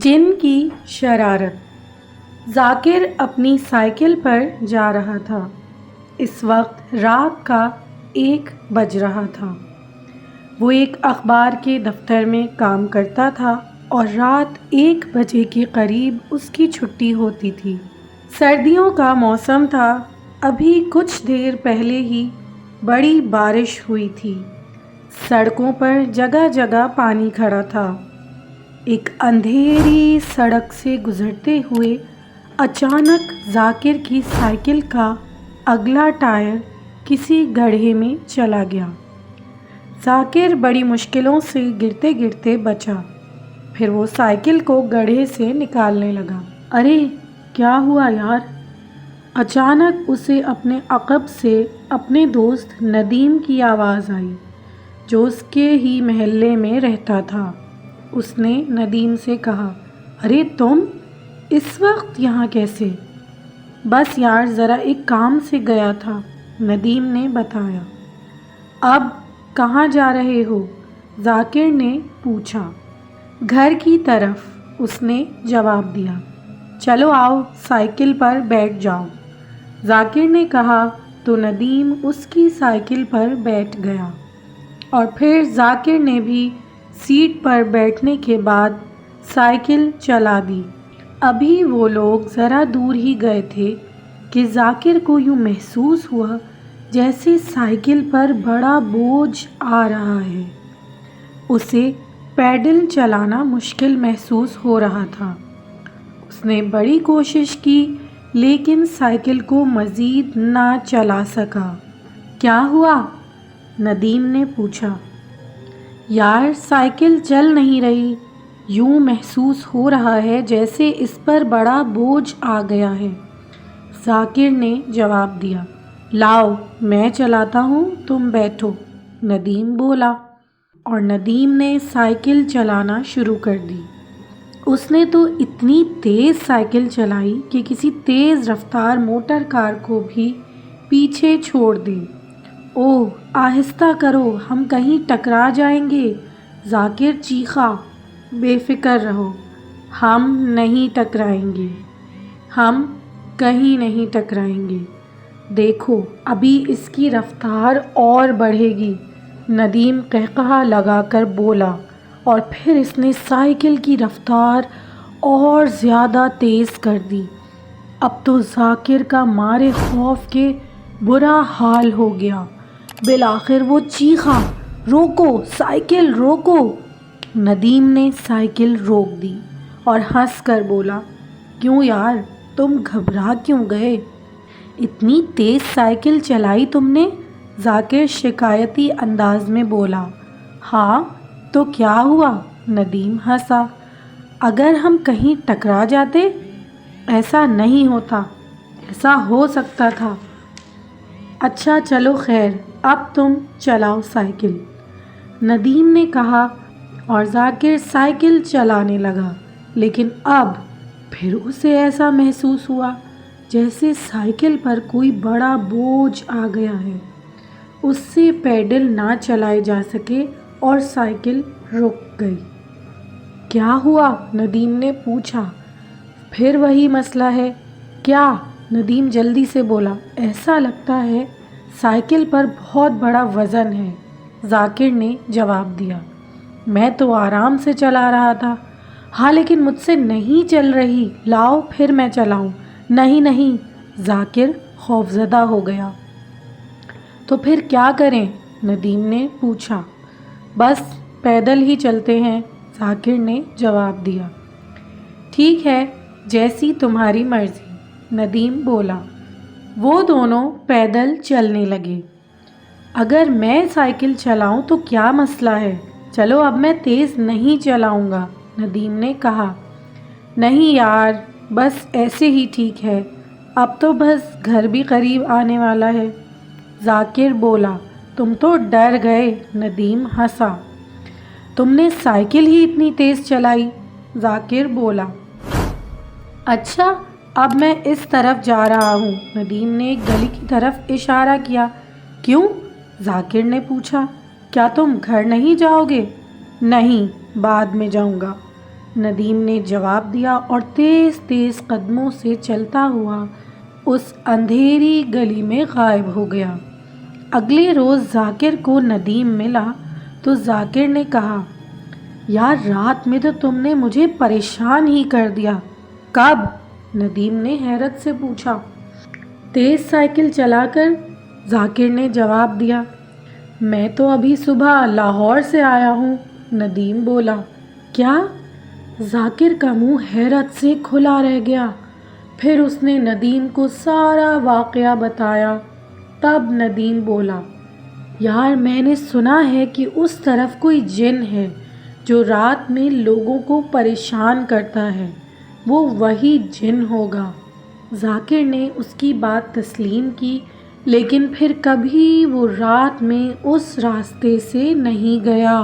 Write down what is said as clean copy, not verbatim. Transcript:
جن کی شرارت۔ ذاکر اپنی سائیکل پر جا رہا تھا۔ اس وقت رات کا 1 بج رہا تھا۔ وہ ایک اخبار کے دفتر میں کام کرتا تھا اور رات 1 بجے کے قریب اس کی چھٹی ہوتی تھی۔ سردیوں کا موسم تھا۔ ابھی کچھ دیر پہلے ہی بڑی بارش ہوئی تھی۔ سڑکوں پر جگہ جگہ پانی کھڑا تھا۔ ایک اندھیری سڑک سے گزرتے ہوئے اچانک ذاکر کی سائیکل کا اگلا ٹائر کسی گڑھے میں چلا گیا۔ ذاکر بڑی مشکلوں سے گرتے گرتے بچا۔ پھر وہ سائیکل کو گڑھے سے نکالنے لگا۔ ارے کیا ہوا یار؟ اچانک اسے اپنے عقب سے اپنے دوست ندیم کی آواز آئی، جو اس کے ہی محلے میں رہتا تھا۔ اس نے ندیم سے کہا، ارے تم اس وقت یہاں کیسے؟ بس یار ذرا ایک کام سے گیا تھا، ندیم نے بتایا۔ اب کہاں جا رہے ہو؟ ذاکر نے پوچھا۔ گھر کی طرف، اس نے جواب دیا۔ چلو آؤ سائیکل پر بیٹھ جاؤ، ذاکر نے کہا تو ندیم اس کی سائیکل پر بیٹھ گیا اور پھر ذاکر نے بھی سیٹ پر بیٹھنے کے بعد سائیکل چلا دی۔ ابھی وہ لوگ ذرا دور ہی گئے تھے کہ ذاکر کو یوں محسوس ہوا جیسے سائیکل پر بڑا بوجھ آ رہا ہے۔ اسے پیڈل چلانا مشکل محسوس ہو رہا تھا۔ اس نے بڑی کوشش کی لیکن سائیکل کو مزید نہ چلا سکا۔ کیا ہوا؟ ندیم نے پوچھا۔ یار سائیکل چل نہیں رہی، یوں محسوس ہو رہا ہے جیسے اس پر بڑا بوجھ آ گیا ہے، ذاکر نے جواب دیا۔ لاؤ میں چلاتا ہوں، تم بیٹھو، ندیم بولا اور ندیم نے سائیکل چلانا شروع کر دی۔ اس نے تو اتنی تیز سائیکل چلائی کہ کسی تیز رفتار موٹر کار کو بھی پیچھے چھوڑ دی۔ اوہ آہستہ کرو، ہم کہیں ٹکرا جائیں گے، ذاکر چیخا۔ بے فکر رہو، ہم نہیں ٹکرائیں گے، ہم کہیں نہیں ٹکرائیں گے، دیکھو ابھی اس کی رفتار اور بڑھے گی، ندیم قہقہا لگا کر بولا اور پھر اس نے سائیکل کی رفتار اور زیادہ تیز کر دی۔ اب تو ذاکر کا مارے خوف کے برا حال ہو گیا۔ بالآخر وہ چیخا، روکو سائیکل روکو۔ ندیم نے سائیکل روک دی اور ہنس کر بولا، کیوں یار تم گھبرا کیوں گئے؟ اتنی تیز سائیکل چلائی تم نے؟ ذاکر شکایتی انداز میں بولا۔ ہاں تو کیا ہوا؟ ندیم ہنسا۔ اگر ہم کہیں ٹکرا جاتے؟ ایسا نہیں ہوتا، ایسا ہو سکتا تھا۔ اچھا چلو خیر، اب تم چلاؤ سائیکل، ندیم نے کہا اور ذاکر سائیکل چلانے لگا، لیکن اب پھر اسے ایسا محسوس ہوا جیسے سائیکل پر کوئی بڑا بوجھ آ گیا ہے۔ اس سے پیڈل نہ چلائے جا سکے اور سائیکل رک گئی۔ کیا ہوا؟ ندیم نے پوچھا۔ پھر وہی مسئلہ ہے۔ کیا؟ ندیم جلدی سے بولا۔ ایسا لگتا ہے سائیکل پر بہت بڑا وزن ہے، ذاکر نے جواب دیا۔ میں تو آرام سے چلا رہا تھا۔ ہاں لیکن مجھ سے نہیں چل رہی، لاؤ پھر میں چلاؤں۔ نہیں نہیں، ذاکر خوفزدہ ہو گیا۔ تو پھر کیا کریں؟ ندیم نے پوچھا۔ بس پیدل ہی چلتے ہیں، ذاکر نے جواب دیا۔ ٹھیک ہے، جیسی تمہاری مرضی، ندیم بولا۔ وہ دونوں پیدل چلنے لگے۔ اگر میں سائیکل چلاؤں تو کیا مسئلہ ہے؟ چلو اب میں تیز نہیں چلاؤں گا، ندیم نے کہا۔ نہیں یار، بس ایسے ہی ٹھیک ہے، اب تو بس گھر بھی قریب آنے والا ہے، ذاکر بولا۔ تم تو ڈر گئے، ندیم ہنسا۔ تم نے سائیکل ہی اتنی تیز چلائی، ذاکر بولا۔ اچھا اب میں اس طرف جا رہا ہوں، ندیم نے ایک گلی کی طرف اشارہ کیا۔ کیوں؟ ذاکر نے پوچھا۔ کیا تم گھر نہیں جاؤ گے؟ نہیں، بعد میں جاؤں گا، ندیم نے جواب دیا اور تیز تیز قدموں سے چلتا ہوا اس اندھیری گلی میں غائب ہو گیا۔ اگلے روز ذاکر کو ندیم ملا تو ذاکر نے کہا، یار رات میں تو تم نے مجھے پریشان ہی کر دیا۔ کب؟ ندیم نے حیرت سے پوچھا۔ تیز سائیکل چلا کر، ذاکر نے جواب دیا۔ میں تو ابھی صبح لاہور سے آیا ہوں، ندیم بولا۔ کیا؟ ذاکر کا منہ حیرت سے کھلا رہ گیا۔ پھر اس نے ندیم کو سارا واقعہ بتایا۔ تب ندیم بولا، یار میں نے سنا ہے کہ اس طرف کوئی جن ہے جو رات میں لوگوں کو پریشان کرتا ہے، وہ وہی جن ہوگا۔ ذاکر نے اس کی بات تسلیم کی، لیکن پھر کبھی وہ رات میں اس راستے سے نہیں گیا۔